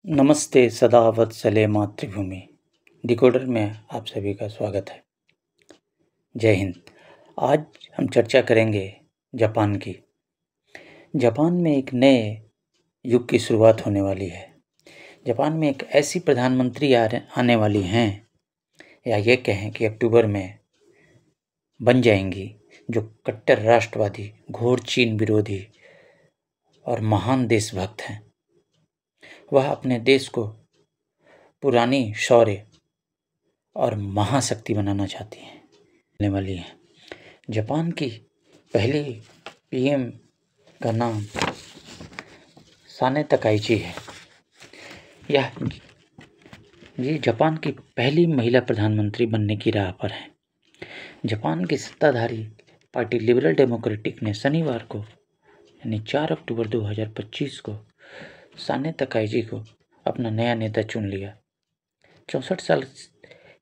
नमस्ते सदा वत्सले मातृभूमि। डिकोडर में आप सभी का स्वागत है। जय हिंद। आज हम चर्चा करेंगे जापान की। जापान में एक नए युग की शुरुआत होने वाली है। जापान में एक ऐसी प्रधानमंत्री आने वाली हैं, या ये कहें कि अक्टूबर में बन जाएंगी, जो कट्टर राष्ट्रवादी, घोर चीन विरोधी और महान देशभक्त हैं। वह अपने देश को पुरानी शौर्य और महाशक्ति बनाना चाहती हैं। होने वाली है। जापान की पहली पीएम का नाम साने तकाइची है। ये जापान की पहली महिला प्रधानमंत्री बनने की राह पर है। जापान की सत्ताधारी पार्टी लिबरल डेमोक्रेटिक ने शनिवार को यानी 4 अक्टूबर 2025 को साने तकाइची को अपना नया नेता चुन लिया। 64 साल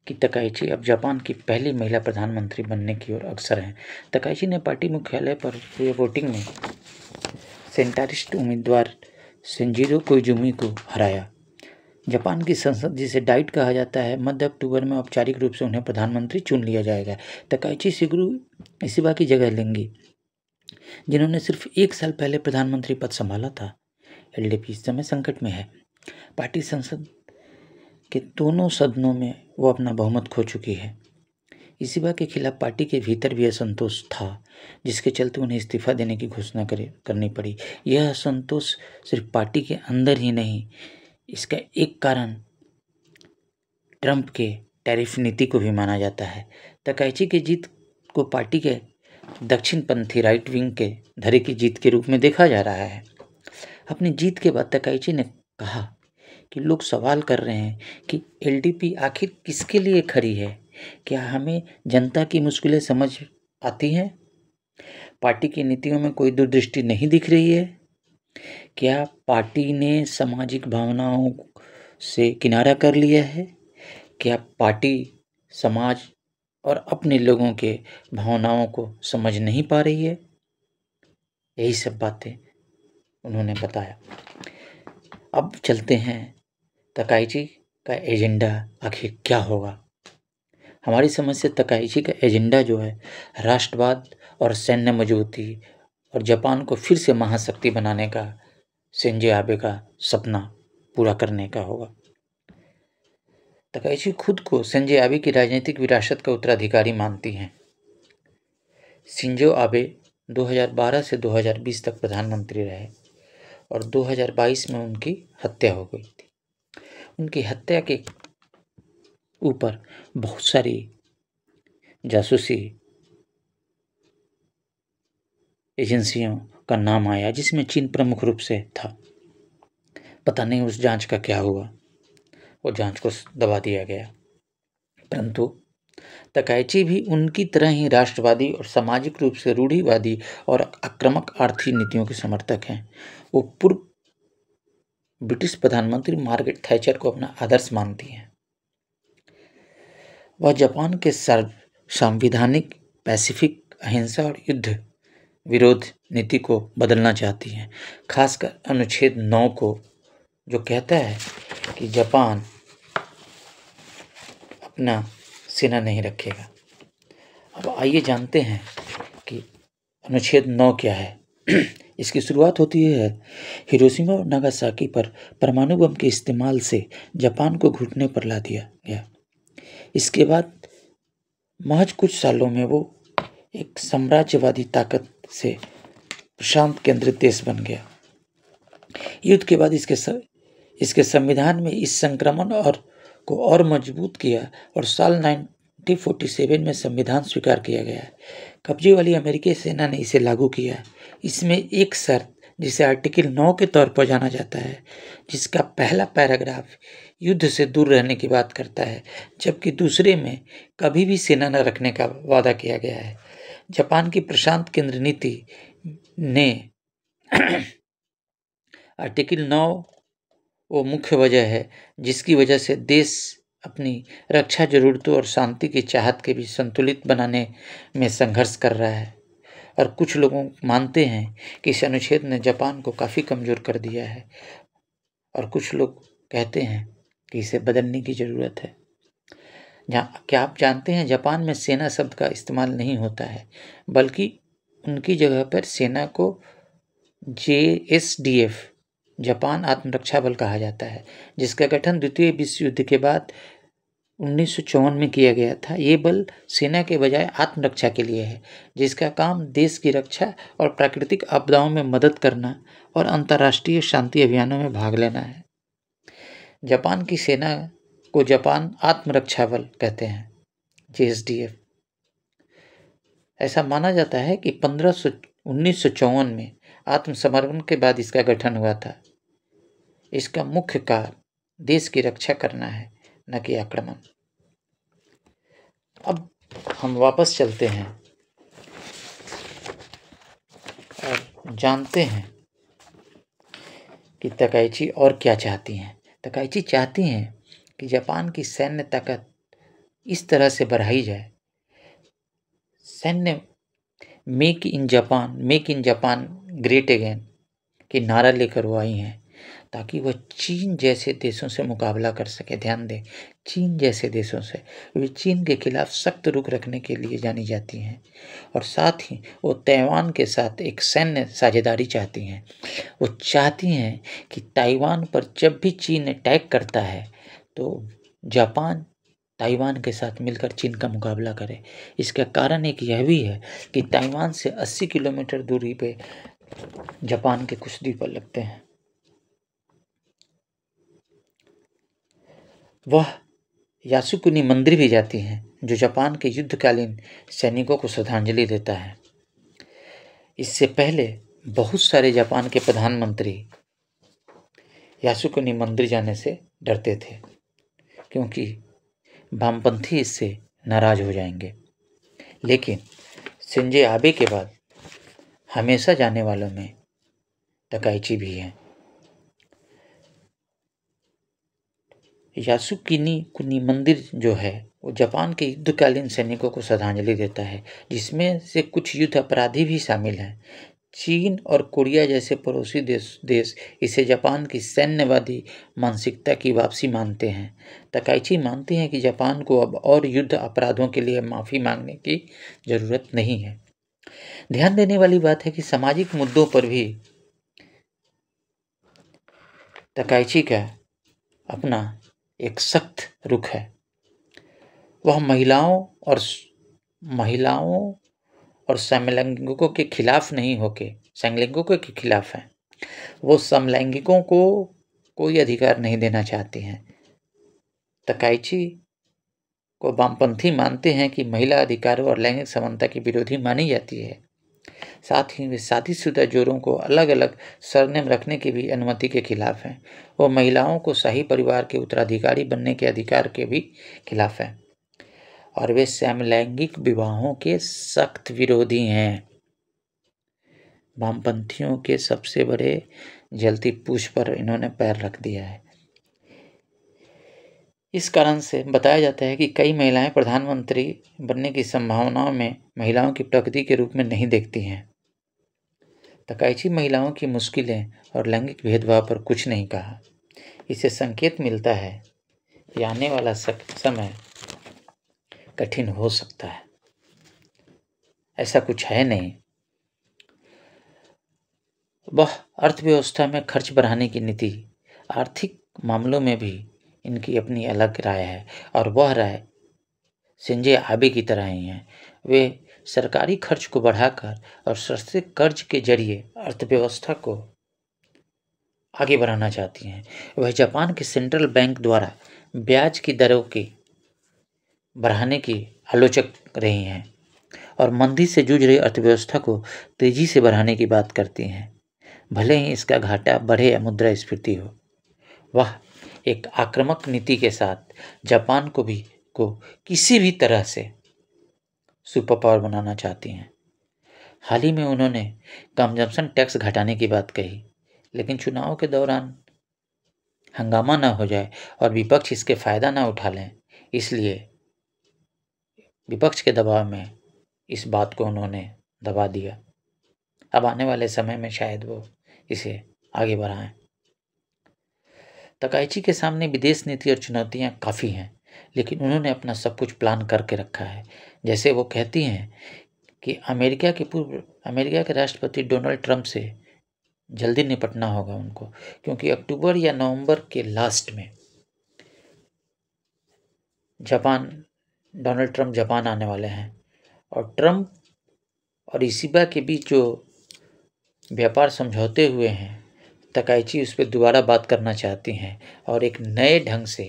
की तकाइची अब जापान की पहली महिला प्रधानमंत्री बनने की ओर अग्रसर हैं। तकाइची ने पार्टी मुख्यालय पर हुए वोटिंग में सेंटारिस्ट उम्मीदवार शिंजिरो कोइजुमी को हराया। जापान की संसद, जिसे डाइट कहा जाता है, मध्य अक्टूबर में औपचारिक रूप से उन्हें प्रधानमंत्री चुन लिया जाएगा। तकाइची शिगेरू इशिबा की जगह लेंगी, जिन्होंने सिर्फ 1 साल पहले प्रधानमंत्री पद संभाला था। एलडीपी इस समय संकट में है। पार्टी संसद के दोनों सदनों में वो अपना बहुमत खो चुकी है। इशिबा के खिलाफ पार्टी के भीतर भी असंतोष था, जिसके चलते उन्हें इस्तीफा देने की घोषणा करनी पड़ी। यह असंतोष सिर्फ पार्टी के अंदर ही नहीं, इसका एक कारण ट्रंप के टैरिफ नीति को भी माना जाता है। तकाइची की जीत को पार्टी के दक्षिणपंथी राइट विंग के धैर्य की जीत के रूप में देखा जा रहा है। अपनी जीत के बाद तकाइची ने कहा कि लोग सवाल कर रहे हैं कि एलडीपी आखिर किसके लिए खड़ी है। क्या हमें जनता की मुश्किलें समझ आती हैं? पार्टी की नीतियों में कोई दूरदृष्टि नहीं दिख रही है? क्या पार्टी ने सामाजिक भावनाओं से किनारा कर लिया है? क्या पार्टी समाज और अपने लोगों के भावनाओं को समझ नहीं पा रही है? यही सब बातें उन्होंने बताया। अब चलते हैं तकाइची का एजेंडा आखिर क्या होगा। हमारी समझ से तकाइची का एजेंडा जो है, राष्ट्रवाद और सैन्य मजबूती और जापान को फिर से महाशक्ति बनाने का, शिंजो आबे का सपना पूरा करने का होगा। तकाइची खुद को शिंजो आबे की राजनीतिक विरासत का उत्तराधिकारी मानती हैं। शिंजो आबे 2012 से 2020 तक प्रधानमंत्री रहे और 2022 में उनकी हत्या हो गई थी। उनकी हत्या के ऊपर बहुत सारी जासूसी एजेंसियों का नाम आया, जिसमें चीन प्रमुख रूप से था। पता नहीं उस जांच का क्या हुआ, वो जांच को दबा दिया गया। परंतु तकाइची भी उनकी तरह ही राष्ट्रवादी और सामाजिक रूप से रूढ़िवादी और आक्रामक आर्थिक नीतियों के समर्थक हैं। वो पूर्व ब्रिटिश प्रधानमंत्री मार्गरेट थैचर को अपना आदर्श मानती हैं। वह जापान के संवैधानिक, पैसिफिक, अहिंसा और युद्ध विरोध नीति को बदलना चाहती हैं, खासकर अनुच्छेद 9 को, जो कहता है कि जापान अपना सेना नहीं रखेगा। अब आइए जानते हैं कि अनुच्छेद 9 क्या है। इसकी शुरुआत होती है हिरोशिमा और नागासाकी पर परमाणु बम के इस्तेमाल से जापान को घुटने पर ला दिया गया। इसके बाद महज कुछ सालों में वो एक साम्राज्यवादी ताकत से प्रशांत केंद्रित देश बन गया। युद्ध के बाद इसके संविधान में इस संक्रमण को और मजबूत किया और साल 1947 में संविधान स्वीकार किया गया। कब्जे वाली अमेरिकी सेना ने इसे लागू किया। इसमें एक शर्त, जिसे आर्टिकल 9 के तौर पर जाना जाता है, जिसका पहला पैराग्राफ युद्ध से दूर रहने की बात करता है, जबकि दूसरे में कभी भी सेना न रखने का वादा किया गया है। जापान की प्रशांत केंद्र नीति ने आर्टिकल 9 वो मुख्य वजह है जिसकी वजह से देश अपनी रक्षा जरूरतों और शांति की चाहत के बीच संतुलित बनाने में संघर्ष कर रहा है। और कुछ लोगों मानते हैं कि इस अनुच्छेद ने जापान को काफ़ी कमज़ोर कर दिया है, और कुछ लोग कहते हैं कि इसे बदलने की ज़रूरत है। क्या आप जानते हैं जापान में सेना शब्द का इस्तेमाल नहीं होता है, बल्कि उनकी जगह पर सेना को JSDF जापान आत्मरक्षा बल कहा जाता है, जिसका गठन द्वितीय विश्व युद्ध के बाद 1954 में किया गया था। ये बल सेना के बजाय आत्मरक्षा के लिए है, जिसका काम देश की रक्षा और प्राकृतिक आपदाओं में मदद करना और अंतर्राष्ट्रीय शांति अभियानों में भाग लेना है। जापान की सेना को जापान आत्मरक्षा बल कहते हैं, JSDF। ऐसा माना जाता है कि 1954 में आत्मसमर्पण के बाद इसका गठन हुआ था। इसका मुख्य कार्य देश की रक्षा करना है, न कि आक्रमण। अब हम वापस चलते हैं और जानते हैं कि तकाइची और क्या चाहती हैं। तकाइची चाहती हैं कि जापान की सैन्य ताकत इस तरह से बढ़ाई जाए। सैन्य make in Japan great again की नारा लेकर वो आई हैं, ताकि वह चीन जैसे देशों से मुकाबला कर सके। ध्यान दें, चीन जैसे देशों से। वे चीन के खिलाफ सख्त रुख रखने के लिए जानी जाती हैं, और साथ ही वो ताइवान के साथ एक सैन्य साझेदारी चाहती हैं। वो चाहती हैं कि ताइवान पर जब भी चीन अटैक करता है तो जापान ताइवान के साथ मिलकर चीन का मुकाबला करे। इसका कारण एक यह भी है कि ताइवान से 80 किलोमीटर दूरी पे जापान के कुछ द्वीप लगते हैं। वह यासुकुनी मंदिर भी जाती हैं, जो जापान के युद्धकालीन सैनिकों को श्रद्धांजलि देता है। इससे पहले बहुत सारे जापान के प्रधानमंत्री यासुकुनी मंदिर जाने से डरते थे, क्योंकि वामपंथी इससे नाराज हो जाएंगे। लेकिन शिंजो आबे के बाद हमेशा जाने वालों में तकाइची भी हैं। यासुकुनी मंदिर जो है वो जापान के युद्धकालीन सैनिकों को श्रद्धांजलि देता है, जिसमें से कुछ युद्ध अपराधी भी शामिल हैं। चीन और कोरिया जैसे पड़ोसी देश इसे जापान की सैन्यवादी मानसिकता की वापसी मानते हैं। तकाइची मानते हैं कि जापान को अब और युद्ध अपराधों के लिए माफ़ी मांगने की ज़रूरत नहीं है। ध्यान देने वाली बात है कि सामाजिक मुद्दों पर भी तकाइची का अपना एक सख्त रुख है। वह महिलाओं और समलैंगिकों के खिलाफ नहीं होके समलैंगिकों के खिलाफ हैं। वो समलैंगिकों को कोई अधिकार नहीं देना चाहते हैं। तकाइची को वामपंथी मानते हैं कि महिला अधिकारों और लैंगिक समानता की विरोधी मानी जाती है। साथ ही वे शादीशुदा जोड़ों को अलग अलग सरनेम रखने की भी अनुमति के खिलाफ हैं। वो महिलाओं को शाही परिवार के उत्तराधिकारी बनने के अधिकार के भी खिलाफ हैं, और वे समलैंगिक विवाहों के सख्त विरोधी हैं। वामपंथियों के सबसे बड़े जलती पूछ पर इन्होंने पैर रख दिया है। इस कारण से बताया जाता है कि कई महिलाएं प्रधानमंत्री बनने की संभावनाओं में महिलाओं की प्रगति के रूप में नहीं देखती हैं। तकाइची महिलाओं की मुश्किलें और लैंगिक भेदभाव पर कुछ नहीं कहा। इससे संकेत मिलता है कि आने वाला समय कठिन हो सकता है। ऐसा कुछ है नहीं। वह अर्थव्यवस्था में खर्च बढ़ाने की नीति, आर्थिक मामलों में भी इनकी अपनी अलग राय है, और वह राय शिंजो आबे की तरह ही है। वे सरकारी खर्च को बढ़ाकर और सस्ते कर्ज के जरिए अर्थव्यवस्था को आगे बढ़ाना चाहती हैं। वह जापान के सेंट्रल बैंक द्वारा ब्याज की दरों की बढ़ाने की आलोचक रही हैं, और मंदी से जूझ रही अर्थव्यवस्था को तेजी से बढ़ाने की बात करती हैं, भले ही इसका घाटा बढ़े या मुद्रास्फीति हो। वह एक आक्रामक नीति के साथ जापान को किसी भी तरह से सुपर पावर बनाना चाहती हैं। हाल ही में उन्होंने कंजम्पशन टैक्स घटाने की बात कही, लेकिन चुनाव के दौरान हंगामा ना हो जाए और विपक्ष इसके फायदा ना उठा लें, इसलिए विपक्ष के दबाव में इस बात को उन्होंने दबा दिया। अब आने वाले समय में शायद वो इसे आगे बढ़ाएं। तकाइची के सामने विदेश नीति और चुनौतियां काफ़ी हैं, लेकिन उन्होंने अपना सब कुछ प्लान करके रखा है। जैसे वो कहती हैं कि अमेरिका के राष्ट्रपति डोनाल्ड ट्रंप से जल्दी निपटना होगा उनको, क्योंकि अक्टूबर या नवंबर के लास्ट में डोनाल्ड ट्रंप जापान आने वाले हैं और ट्रंप और इशिबा के बीच जो व्यापार समझौते हुए हैं, तकाइची उस पर दोबारा बात करना चाहती हैं और एक नए ढंग से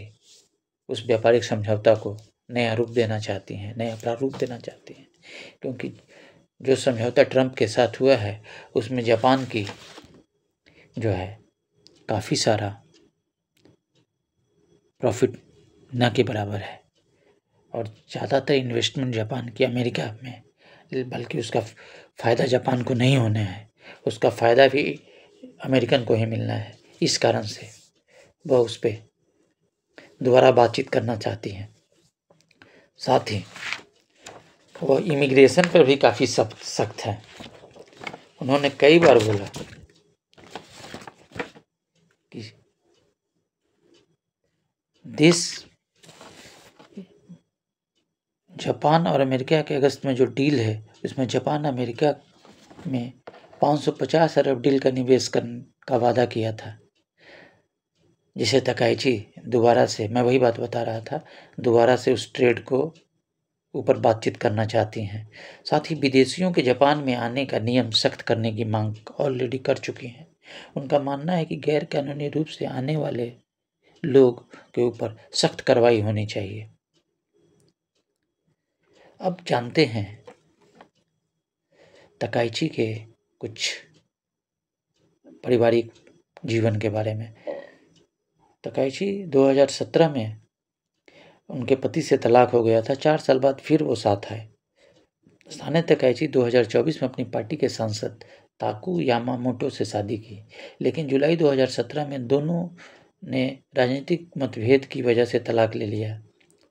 उस व्यापारिक समझौता को नया रूप देना चाहती हैं, नया प्रारूप देना चाहती हैं, क्योंकि जो समझौता ट्रंप के साथ हुआ है उसमें जापान की जो है काफ़ी सारा प्रॉफिट न के बराबर है और ज़्यादातर इन्वेस्टमेंट जापान की अमेरिका में, बल्कि उसका फ़ायदा जापान को नहीं होना है, उसका फ़ायदा भी अमेरिकन को ही मिलना है। इस कारण से वह उस पर दोबारा बातचीत करना चाहती हैं। साथ ही वह इमिग्रेशन पर भी काफ़ी सख्त है। उन्होंने कई बार बोला कि देश जापान और अमेरिका के अगस्त में जो डील है उसमें जापान अमेरिका में 550 अरब डील का निवेश करने का वादा किया था, जिसे तकाइची दोबारा से, मैं वही बात बता रहा था, दोबारा से उस ट्रेड को ऊपर बातचीत करना चाहती हैं। साथ ही विदेशियों के जापान में आने का नियम सख्त करने की मांग ऑलरेडी कर चुकी हैं। उनका मानना है कि गैर कानूनी रूप से आने वाले लोग के ऊपर सख्त कार्रवाई होनी चाहिए। अब जानते हैं तकाइची के कुछ पारिवारिक जीवन के बारे में। तकाइची 2017 में उनके पति से तलाक हो गया था। 4 साल बाद फिर वो साथ आए। साने तकाइची 2024 में अपनी पार्टी के सांसद ताकू यामामोटो से शादी की, लेकिन जुलाई 2017 में दोनों ने राजनीतिक मतभेद की वजह से तलाक ले लिया।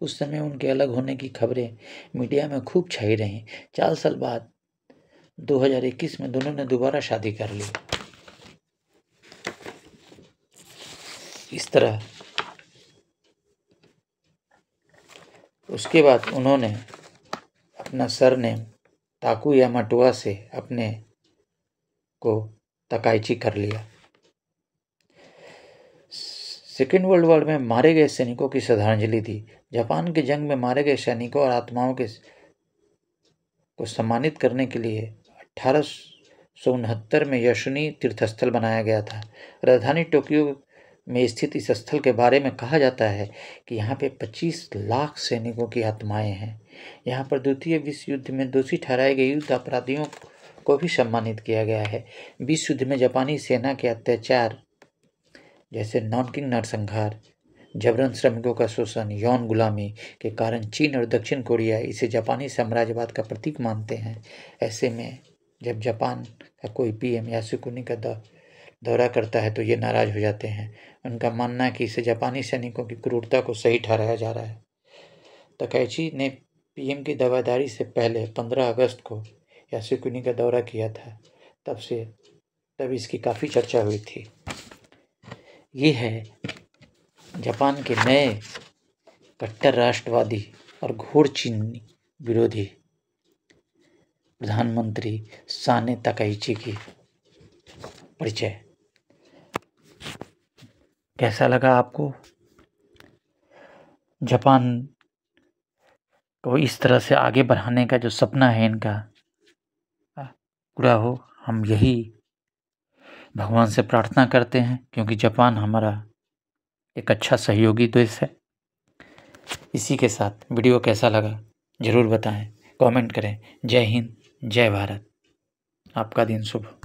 उस समय उनके अलग होने की खबरें मीडिया में खूब छाई रहीं। 4 साल बाद 2021 में दोनों ने दोबारा शादी कर ली। इस तरह उसके बाद उन्होंने अपना सरनेम ताकू यामाटोआ से अपने को तकाइची कर लिया। सेकेंड वर्ल्ड वॉर में मारे गए सैनिकों की श्रद्धांजलि दी। जापान के जंग में मारे गए सैनिकों और आत्माओं को सम्मानित करने के लिए 1869 में यशुनी तीर्थस्थल बनाया गया था। राजधानी टोक्यो में स्थित इस स्थल के बारे में कहा जाता है कि यहाँ पे 25 लाख सैनिकों की आत्माएं हैं। यहाँ पर द्वितीय विश्व युद्ध में दोषी ठहराए गए युद्ध अपराधियों को भी सम्मानित किया गया है। विश्व युद्ध में जापानी सेना के अत्याचार जैसे नॉनकिंग नरसंहार, जबरन श्रमिकों का शोषण, यौन गुलामी के कारण चीन और दक्षिण कोरिया इसे जापानी साम्राज्यवाद का प्रतीक मानते हैं। ऐसे में जब जापान का कोई पीएम यासुकुनी का दौरा करता है तो ये नाराज हो जाते हैं। उनका मानना है कि इसे जापानी सैनिकों की क्रूरता को सही ठहराया जा रहा है। तकाइची ने पीएम की दावेदारी से पहले 15 अगस्त को यासुकुनी का दौरा किया था। तब इसकी काफ़ी चर्चा हुई थी। ये है जापान के नए कट्टर राष्ट्रवादी और घोर चीन विरोधी प्रधानमंत्री साने तकाइची की परिचय। कैसा लगा आपको? जापान को इस तरह से आगे बढ़ाने का जो सपना है इनका पूरा हो, हम यही भगवान से प्रार्थना करते हैं, क्योंकि जापान हमारा एक अच्छा सहयोगी देश है। इसी के साथ वीडियो कैसा लगा ज़रूर बताएं, कमेंट करें। जय हिंद, जय भारत। आपका दिन शुभ हो।